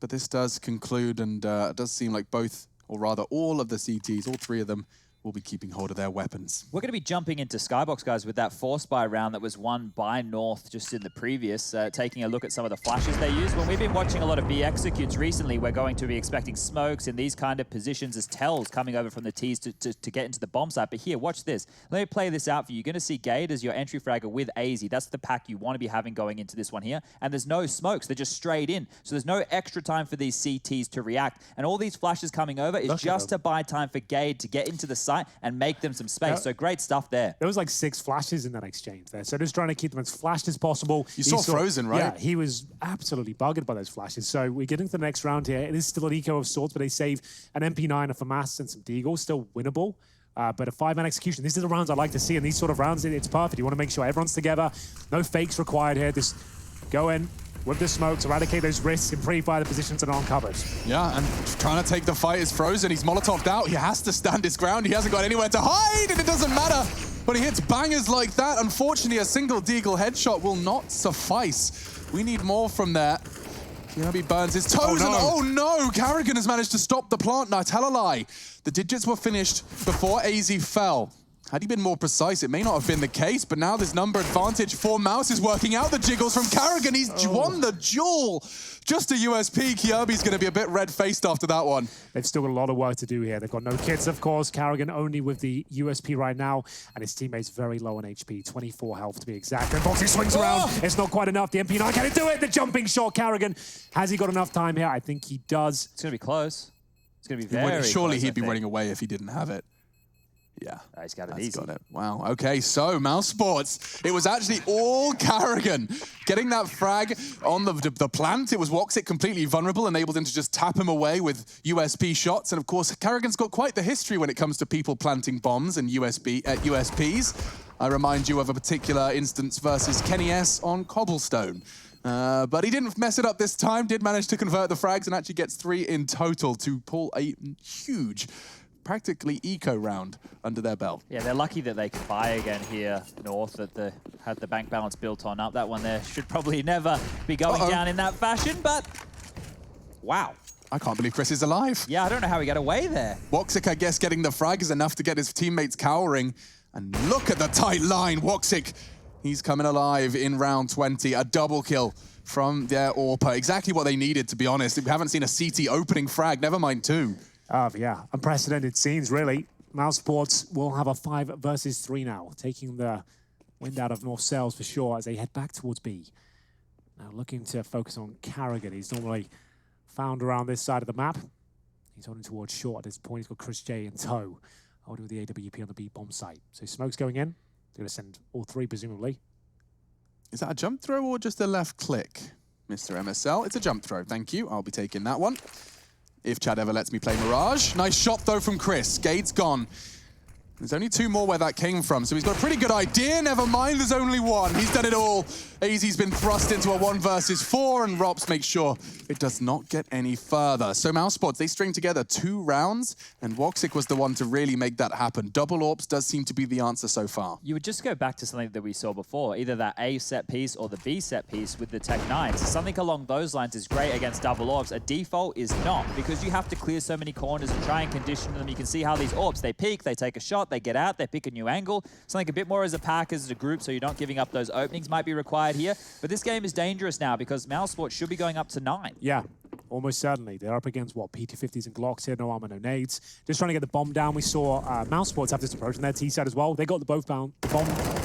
S1: But this does conclude, and it does seem like both, or rather all of the CTs, all 3 of them, will be keeping hold of their weapons.
S3: We're going to be jumping into Skybox, guys, with that force buy round that was won by North just in the previous, taking a look at some of the flashes they used. When we've been watching a lot of B executes recently, we're going to be expecting smokes in these kind of positions as tells coming over from the T's to get into the bomb site. But here, watch this. Let me play this out for you. You're going to see Gade as your entry fragger with AZ. That's the pack you want to be having going into this one here. And there's no smokes. They're just straight in. So there's no extra time for these CTs to react. And all these flashes coming over is just to buy time for Gade to get into the site and make them some space. So great stuff there.
S2: There was like 6 flashes in that exchange there. So just trying to keep them as flashed as possible.
S1: You saw Frozen, right?
S2: Yeah, he was absolutely buggered by those flashes. So we get into the next round here. It is still an eco of sorts, but they save an MP9, a FAMAS, and some Deagle. Still winnable. But a 5-man execution. These are the rounds I like to see. And these sort of rounds, it's perfect. You want to make sure everyone's together. No fakes required here. Just go in with the smokes, eradicate those risks, and pre-fire the positions that are uncovered.
S1: Yeah, and trying to take the fight is Frozen. He's Molotov'd out. He has to stand his ground. He hasn't got anywhere to hide, and it doesn't matter. When he hits bangers like that, unfortunately, a single Deagle headshot will not suffice. We need more from there. Kirby burns his toes, and oh no, Carrigan has managed to stop the plant. Now, tell a lie. The digits were finished before AZ fell. Had he been more precise, it may not have been the case, but now this number advantage for Mouse is working out the jiggles from Carrigan. He's won the duel. Just a USP. Kirby's going to be a bit red-faced after that one.
S2: They've still got a lot of work to do here. They've got no kits, of course. Carrigan only with the USP right now, and his teammates very low on HP, 24 health to be exact. And Boxy swings around. It's not quite enough. The MP9 can't do it. The jumping shot, Carrigan. Has he got enough time here? I think he does.
S3: It's going to be close. It's going to be very close.
S1: Surely he'd be running away if he didn't have it. Yeah,
S3: he's got it easy.
S1: Got it. Wow. Okay, so mousesports. It was actually all Carrigan getting that frag on the plant. It was Woxic completely vulnerable, enabled him to just tap him away with USP shots. And of course, Carrigan's got quite the history when it comes to people planting bombs and USPs. I remind you of a particular instance versus Kenny S on Cobblestone. But he didn't mess it up this time, did manage to convert the frags and actually gets 3 in total to pull a huge, practically eco round under their belt.
S3: Yeah, they're lucky that they could buy again here north, that they had the bank balance built on up. That one there should probably never be going down in that fashion, but wow.
S1: I can't believe Chris is alive.
S3: Yeah, I don't know how he got away there.
S1: Woxic, I guess, getting the frag is enough to get his teammates cowering. And look at the tight line, Woxic. He's coming alive in round 20, a double kill from their AWPer. Exactly what they needed, to be honest. We haven't seen a CT opening frag, never mind 2.
S2: Yeah, unprecedented scenes, really. mousesports will have a 5 versus 3 now, taking the wind out of North Sails for sure as they head back towards B. Now looking to focus on Carrigan. He's normally found around this side of the map. He's holding towards short at this point. He's got Chris J in tow, holding with the AWP on the B bomb site. So smoke's going in. They're going to send all 3, presumably.
S1: Is that a jump throw or just a left click, Mr. MSL? It's a jump throw, thank you. I'll be taking that one. If Chad ever lets me play Mirage. Nice shot, though, from Chris. Gate's gone. There's only 2 more where that came from, so he's got a pretty good idea. Never mind, there's only 1. He's done it all. AZ's been thrust into a 1 versus 4, and Rops makes sure it does not get any further. So mousesports, they string together 2 rounds, and Woxic was the one to really make that happen. Double AWPs does seem to be the answer so far.
S3: You would just go back to something that we saw before, either that A set piece or the B set piece with the Tech 9s. Something along those lines is great against double AWPs. A default is not, because you have to clear so many corners and try and condition them. You can see how these AWPs, they peek, they take a shot, they get out, they pick a new angle. Something a bit more as a pack, as a group, so you're not giving up those openings might be required here. But this game is dangerous now because mousesports should be going up to 9.
S2: Yeah, almost certainly. They're up against, what, P250s and Glocks here, no armor, no nades. Just trying to get the bomb down. We saw mousesports have this approach on their T side as well. They got the bomb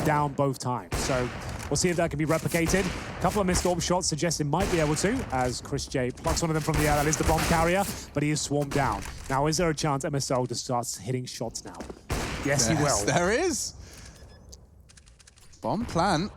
S2: down both times. So we'll see if that can be replicated. A couple of missed AWP shots suggest it might be able to, as Chris J plucks one of them from the air. That is the bomb carrier, but he is swarmed down. Now, is there a chance MSL just starts hitting shots now? Yes, he will.
S1: There is. Bomb plant.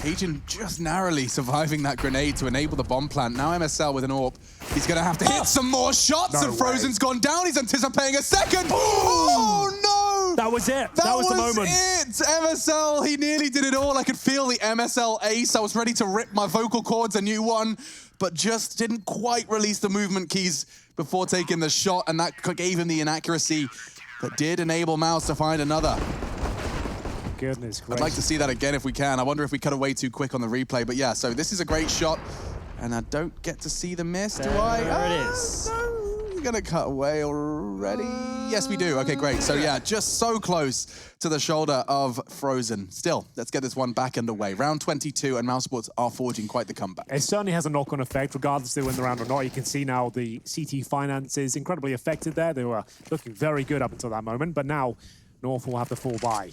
S1: Agent just narrowly surviving that grenade to enable the bomb plant. Now MSL with an AWP. He's going to have to hit some more shots, and Frozen's gone down. He's anticipating a second. Oh, no!
S2: That was it. That was the moment.
S1: MSL, he nearly did it all. I could feel the MSL ace. I was ready to rip my vocal cords a new one, but just didn't quite release the movement keys before taking the shot, and that gave him the inaccuracy that did enable Mouse to find another.
S2: Goodness gracious.
S1: I'd like to see that again if we can. I wonder if we cut away too quick on the replay, but yeah, so this is a great shot, and I don't get to see the miss, do I?
S3: There it is.
S1: No, we're gonna cut away already. Yes, we do. Okay, great. So yeah, just so close to the shoulder of Frozen. Still, let's get this one back underway. Round 22, and mousesports are forging quite the comeback.
S2: It certainly has a knock-on effect, regardless if they win the round or not. You can see now the CT finances incredibly affected there. They were looking very good up until that moment, but now North will have the full buy.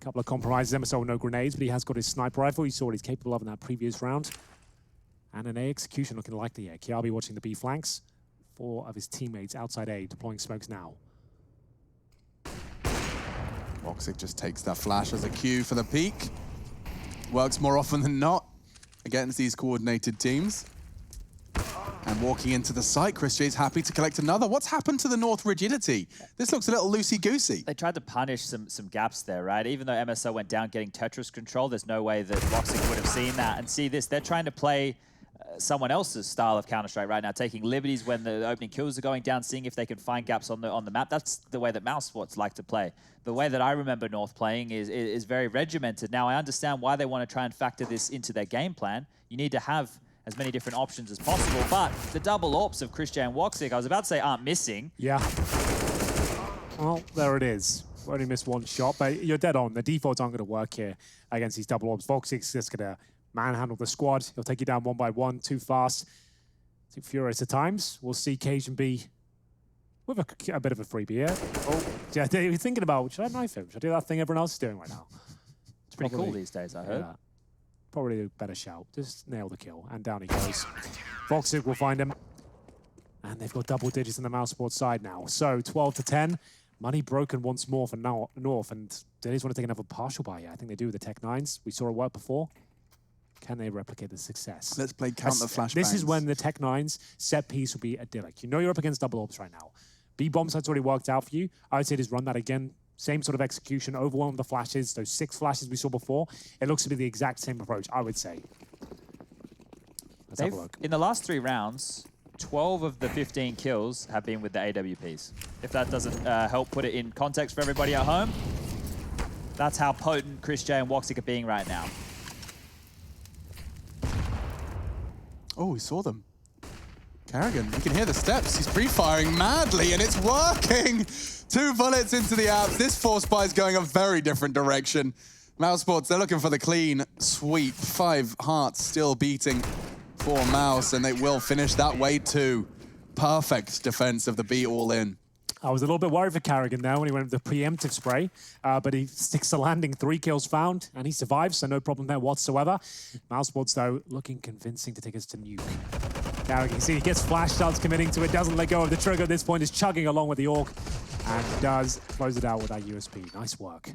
S2: A couple of compromises. MSL with no grenades, but he has got his sniper rifle. You saw what he's capable of in that previous round. And an A execution looking likely here. Kiabi watching the B flanks. 4 of his teammates outside A deploying smokes now.
S1: Woxic just takes that flash as a cue for the peak. Works more often than not against these coordinated teams. And walking into the site, Chris J is happy to collect another. What's happened to the North rigidity? This looks a little loosey-goosey.
S3: They tried to punish some gaps there, right? Even though MSL went down getting Tetris control, there's no way that Woxic would have seen that. And see this, they're trying to play someone else's style of Counter-Strike right now, taking liberties when the opening kills are going down, seeing if they can find gaps on the map. That's the way that mousesports like to play. The way that I remember North playing is very regimented. Now, I understand why they want to try and factor this into their game plan. You need to have as many different options as possible. But the double AWPs of Christian and Woxic, I was about to say, aren't missing.
S2: Yeah. Well, there it is. Only missed one shot, but you're dead on. The defaults aren't going to work here against these double AWPs. Voxic's just going to manhandle the squad. He'll take you down one by one, too fast, too furious at times. We'll see Cajun be with a bit of a freebie here. Oh, yeah, you're thinking about, should I knife him? Should I do that thing everyone else is doing right now?
S3: It's pretty cool these days, I heard.
S2: Yeah. Probably a better shout. Just nail the kill. And down he goes. Voxic will find him. And they've got double digits on the mousesports side now. So 12 to 10. Money broken once more for North. And they just want to take another partial buy here. I think they do with the Tech 9s. We saw it work before. Can they replicate the success?
S1: Let's play counter flashbangs.
S2: This is when the Tech 9s set piece will be idyllic. You know you're up against double AWPs right now. B bomb site's already worked out for you. I would say just run that again. Same sort of execution, overwhelm the flashes, those 6 flashes we saw before. It looks to be the exact same approach, I would say. Let's have a look.
S3: In the last 3 rounds, 12 of the 15 kills have been with the AWPs. If that doesn't help put it in context for everybody at home, that's how potent Chris J and Woxic are being right now.
S1: Oh, we saw them. Carrigan, you can hear the steps. He's pre-firing madly, and it's working! 2 bullets into the apps. This force buy is going a very different direction. mousesports, they're looking for the clean sweep. 5 hearts still beating for Mouse, and they will finish that way too. Perfect defense of the B all in.
S2: I was a little bit worried for Carrigan there when he went with the preemptive spray, but he sticks the landing, 3 kills found, and he survives, so no problem there whatsoever. mousesports, though, looking convincing to take us to nuke. Carrigan, you see, he gets flash, starts committing to it, doesn't let go of the trigger at this point, is chugging along with the AUG, and does close it out with that USP. Nice work.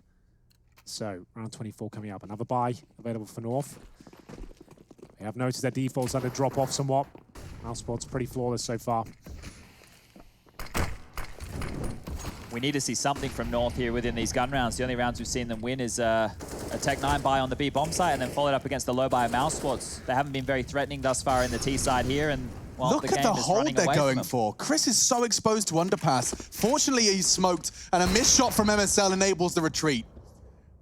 S2: So, round 24 coming up. Another buy available for North. They have noticed their defaults starting to drop off somewhat. mousesports pretty flawless so far.
S3: We need to see something from North here within these gun rounds. The only rounds we've seen them win is a Tech 9 buy on the B bomb site and then followed up against the low buy of mousesports. They haven't been very threatening thus far in the T side here, and well,
S1: look at the hold they're going for. Chris is so exposed to underpass. Fortunately, he's smoked, and a missed shot from MSL enables the retreat.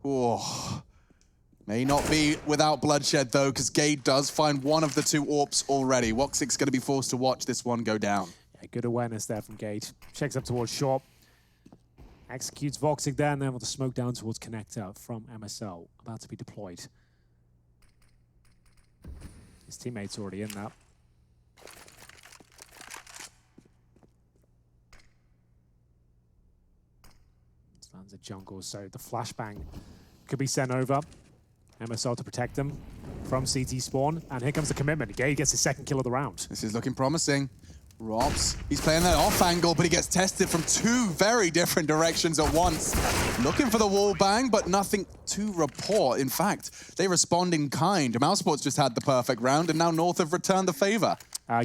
S1: Oh, may not be without bloodshed though, because Gade does find one of the 2 AWPs already. Woxic's going to be forced to watch this one go down.
S2: Yeah, good awareness there from Gade. Checks up towards short. Executes Voxic there, and then with the smoke down towards Connector from MSL, about to be deployed. His teammate's already in that. Stands at jungle, so the flashbang could be sent over. MSL to protect them from CT spawn, and here comes the commitment. Gade gets his 2nd kill of the round.
S1: This is looking promising. Robs, he's playing that off angle, but he gets tested from 2 very different directions at once. Looking for the wall bang, but nothing to report. In fact, they respond in kind. mousesports just had the perfect round, and now North have returned the favor.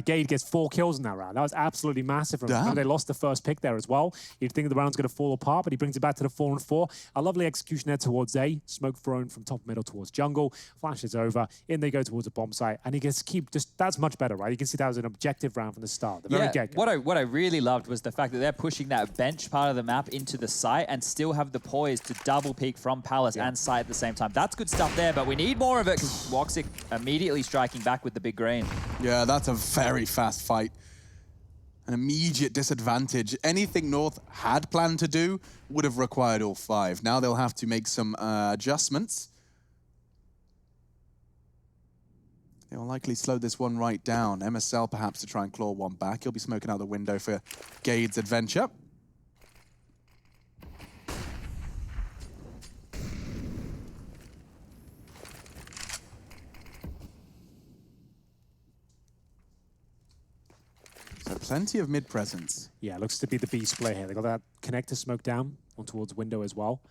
S2: Gade gets 4 kills in that round. That was absolutely massive from him. They lost the first pick there as well. You'd think the round's going to fall apart, but he brings it back to the 4 and 4. A lovely execution there towards A. Smoke thrown from top middle towards jungle. Flashes over. In they go towards a bomb site. And he gets that's much better, right? You can see that was an objective round from the start. The very get-go.
S3: What I really loved was the fact that they're pushing that bench part of the map into the site and still have the poise to double peek from Palace and site at the same time. That's good stuff there, but we need more of it because Woxic immediately striking back with the big green.
S1: Yeah, that's a very fast fight. An immediate disadvantage. Anything North had planned to do would have required all 5. Now they'll have to make some adjustments. They'll likely slow this one right down. MSL perhaps to try and claw one back. He'll be smoking out the window for Gade's adventure. So plenty of mid presence.
S2: Yeah, looks to be the B split here. They got that connector smoke down on towards window as well.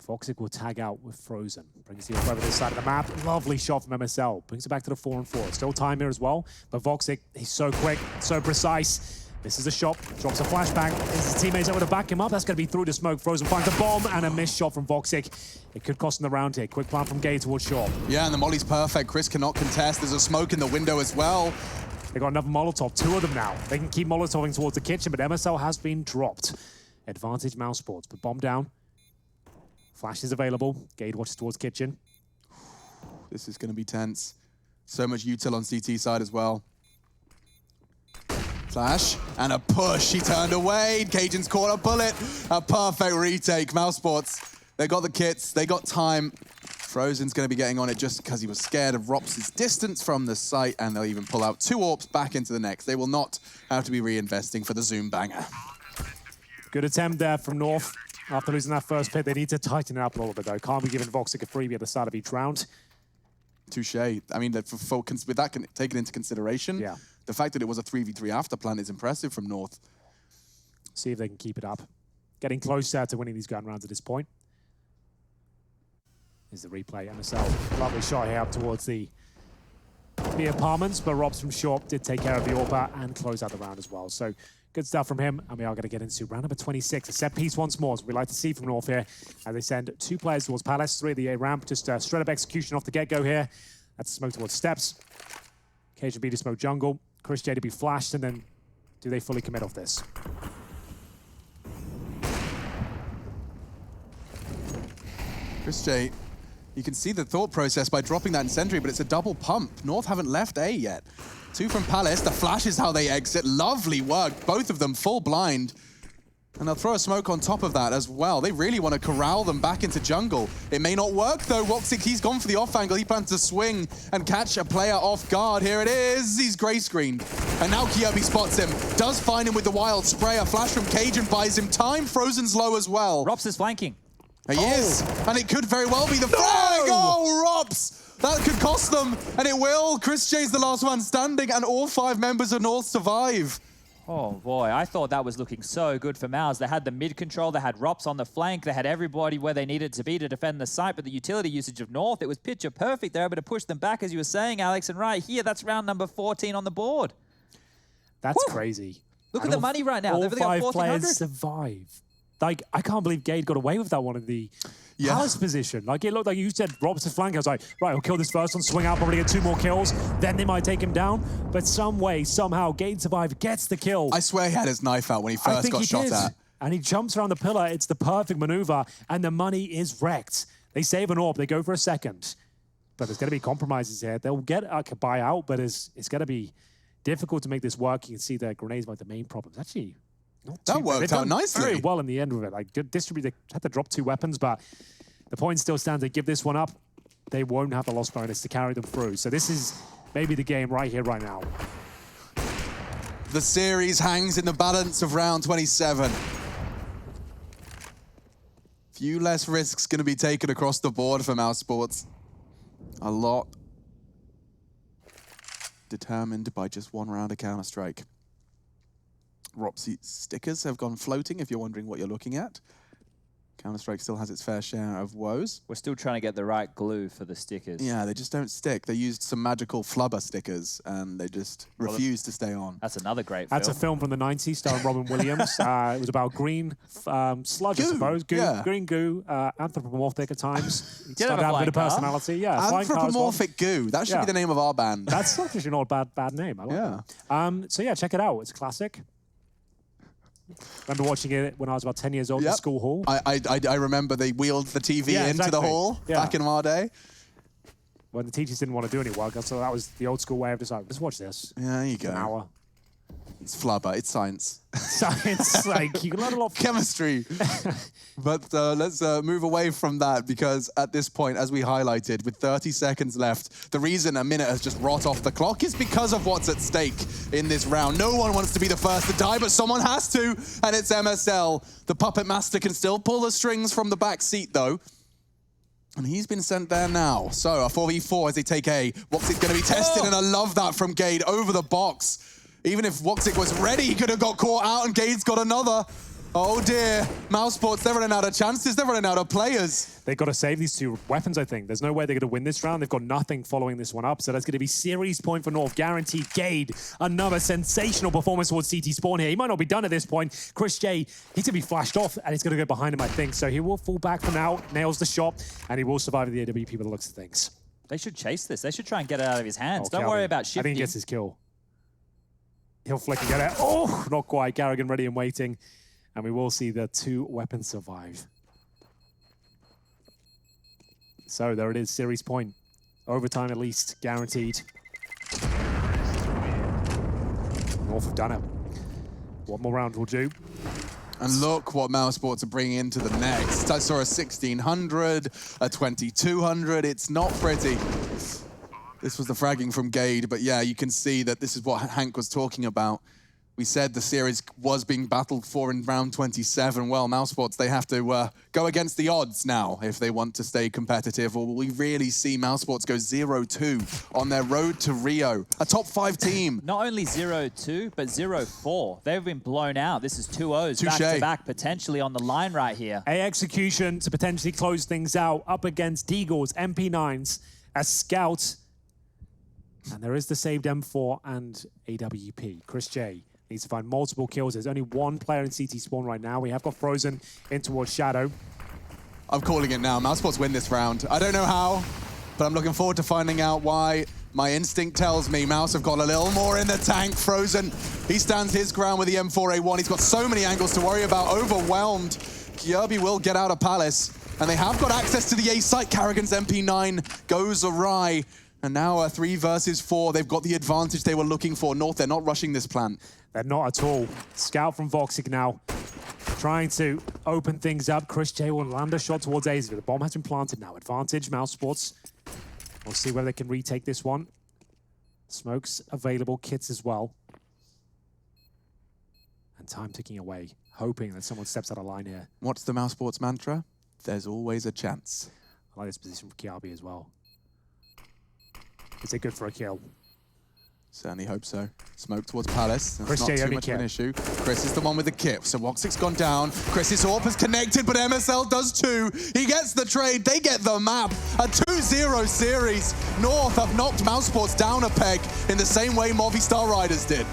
S2: Voxic will tag out with Frozen. Brings the over this side of the map. Lovely shot from MSL. Brings it back to the 4 and 4. Still time here as well. But Voxic, he's so quick, so precise. This is a shot. Drops a flashbang. His teammates able to back him up. That's going to be through the smoke. Frozen finds a bomb and a missed shot from Voxic. It could cost him the round here. Quick plan from Gade towards short.
S1: Yeah, and the molly's perfect. Chris cannot contest. There's a smoke in the window as well.
S2: They got another Molotov, 2 of them now. They can keep Molotoving towards the kitchen, but MSL has been dropped. Advantage mousesports, but bomb down. Flash is available. Gade watches towards kitchen.
S1: This is going to be tense. So much util on CT side as well. Flash and a push. He turned away. Cajun's caught a bullet. A perfect retake. mousesports, they got the kits. They got time. Frozen's going to be getting on it just because he was scared of Rops' distance from the site, and they'll even pull out 2 AWPs back into the next. They will not have to be reinvesting for the Zoom banger.
S2: Good attempt there from North. After losing that first pit, they need to tighten it up a little bit, though. Can't be giving Voxic a freebie at the start of each round.
S1: Touche. I mean, with that taken into consideration,
S2: Yeah.
S1: the fact that it was a 3v3 after plan is impressive from North.
S2: See if they can keep it up. Getting closer to winning these gun rounds at this point. Is the replay. MSL, lovely shot here up towards the apartments, but Robs from short did take care of the AWP and close out the round as well. So good stuff from him, and we are going to get into round number 26. A set piece once more, as we like to see from North here, as they send 2 players towards Palace, 3 at the A ramp, just straight up execution off the get-go here. That's smoke towards steps. Cajun B to smoke jungle, Chris J to be flashed, and then do they fully commit off this?
S1: Chris J, you can see the thought process by dropping that incendiary, but it's a double pump. North haven't left A yet. 2 from Palace. The flash is how they exit. Lovely work. Both of them full blind. And they'll throw a smoke on top of that as well. They really want to corral them back into jungle. It may not work, though. Woxic, he's gone for the off angle. He plans to swing and catch a player off guard. Here it is. He's gray screened. And now Kyobi spots him. Does find him with the wild spray. A flash from Cajun buys him time. Frozen's low as well.
S3: Rops is flanking.
S1: He is. And it could very well be the frag. Oh, Rops! That could cost them. And it will. Chris J's the last one standing, and all 5 members of North survive.
S3: Oh boy, I thought that was looking so good for Mouse. They had the mid control, they had Rops on the flank, they had everybody where they needed to be to defend the site, but the utility usage of North, it was picture perfect. They're able to push them back, as you were saying, Alex, and right here, that's round number 14 on the board.
S2: That's
S3: Woo!
S2: crazy.
S3: Look at the money right now.
S2: All
S3: They've got
S2: 5
S3: 1,400.
S2: players survive. Like, I can't believe Gade got away with that one in the Palace position. Like, it looked like you said Robert's flank. I was like, right, he'll kill this first one, swing out, probably get 2 more kills. Then they might take him down. But some way, somehow, Gade survived, gets the kill.
S1: I swear he had his knife out when he first got shot at.
S2: And he jumps around the pillar. It's the perfect maneuver. And the money is wrecked. They save an AWP. They go for a second. But there's going to be compromises here. They'll get a buyout, but it's going to be difficult to make this work. You can see the grenades might be the main problem. Actually,
S1: that worked out nicely.
S2: Very well in the end with it. Like, distribute, they had to drop 2 weapons, but the point still stands. They give this one up, they won't have the loss bonus to carry them through. So this is maybe the game right here, right now.
S1: The series hangs in the balance of round 27. Few less risks going to be taken across the board for mousesports. A lot determined by just 1 round of Counter-Strike. Ropsy stickers have gone floating, if you're wondering what you're looking at. Counter-Strike still has its fair share of woes.
S3: We're still trying to get the right glue for the stickers.
S1: Yeah, they just don't stick. They used some magical flubber stickers, and they just refuse to stay on.
S3: That's another great film.
S2: That's a film from the 90s starring Robin Williams. It was about green sludge, I suppose. Goo,
S1: yeah.
S2: Green goo, anthropomorphic at times.
S3: Did have a
S2: Started out with a
S3: flying car.
S2: personality. Yeah, flying car as well.
S1: Anthropomorphic goo. That should be the name of our band.
S2: That's actually not a bad name. I like that. So yeah, check it out. It's a classic. Remember watching it when I was about 10 years old in school hall.
S1: I remember they wheeled the TV into
S2: exactly.
S1: the hall back in our day.
S2: When the teachers didn't want to do any work, so that was the old school way of just like, let's watch this.
S1: Yeah, there you go.
S2: An hour.
S1: It's flubber. It's science.
S2: Science, like, you can learn a lot from
S1: Chemistry. But let's move away from that, because at this point, as we highlighted, with 30 seconds left, the reason a minute has just rot off the clock is because of what's at stake in this round. No one wants to be the first to die, but someone has to, and it's MSL. The Puppet Master can still pull the strings from the back seat, though. And he's been sent there now. So a 4v4 as they take A. Woxic going to be tested, and I love that from Gade over the box. Even if Woxic was ready, he could have got caught out, and Gade's got another. Oh dear, mousesports, they're running out of chances, they're running out of players.
S2: They've got to save these 2 weapons, I think. There's no way they're going to win this round. They've got nothing following this one up, so that's going to be series point for North. Guaranteed. Gade, another sensational performance towards CT Spawn here. He might not be done at this point. Chris J, he's going to be flashed off, and he's going to go behind him, I think. So he will fall back for now, nails the shot, and he will survive the AWP by the looks of things.
S3: They should chase this. They should try and get it out of his hands.
S2: Oh,
S3: Don't worry about
S2: I
S3: shifting.
S2: think he gets his kill. He'll flick and get it. Oh, not quite. Garrigan ready and waiting. And we will see the 2 weapons survive. So there it is, series point. Overtime at least, guaranteed. North have done it. One more round will do.
S1: And look what mousesports are bringing into the next. I saw a 1600, a 2200. It's not pretty. This was the fragging from Gade, but yeah, you can see that this is what Hank was talking about. We said the series was being battled for in round 27. Well, mousesports, they have to go against the odds now if they want to stay competitive, or will we really see mousesports go 0-2 on their road to Rio? A top 5 team.
S3: Not only 0-2, but 0-4. They've been blown out. This is 2 O's back-to-back, potentially on the line right here.
S2: A execution to potentially close things out up against Deagles, MP9s, a scout. And there is the saved M4 and AWP. Chris J needs to find multiple kills. There's only one player in CT spawn right now. We have got Frozen in towards Shadow.
S1: I'm calling it now. mousesports win this round. I don't know how, but I'm looking forward to finding out why. My instinct tells me Mouse have got a little more in the tank. Frozen, he stands his ground with the M4A1. He's got so many angles to worry about. Overwhelmed. Kjaerbye will get out of Palace, and they have got access to the A site. Karrigan's MP9 goes awry. And now a 3 versus 4. They've got the advantage they were looking for. North, they're not rushing this plant.
S2: They're not at all. Scout from Voxic now, trying to open things up. Chris J will land a shot towards Asia. The bomb has been planted now. Advantage, mousesports. We'll see whether they can retake this one. Smokes available, kits as well. And time ticking away, hoping that someone steps out of line here.
S1: What's the mousesports mantra? There's always a chance.
S2: I like this position for Kjaerbye as well. Is it good for a kill?
S1: Certainly hope so. Smoke towards Palace. That's
S2: Chris
S1: not
S2: J
S1: too much of an issue. Chris is the one with the kip. So Voxic's gone down. Chris's AWP has connected, but MSL does too. He gets the trade. They get the map. A 2-0 series. North have knocked mousesports down a peg in the same way Movistar Riders did.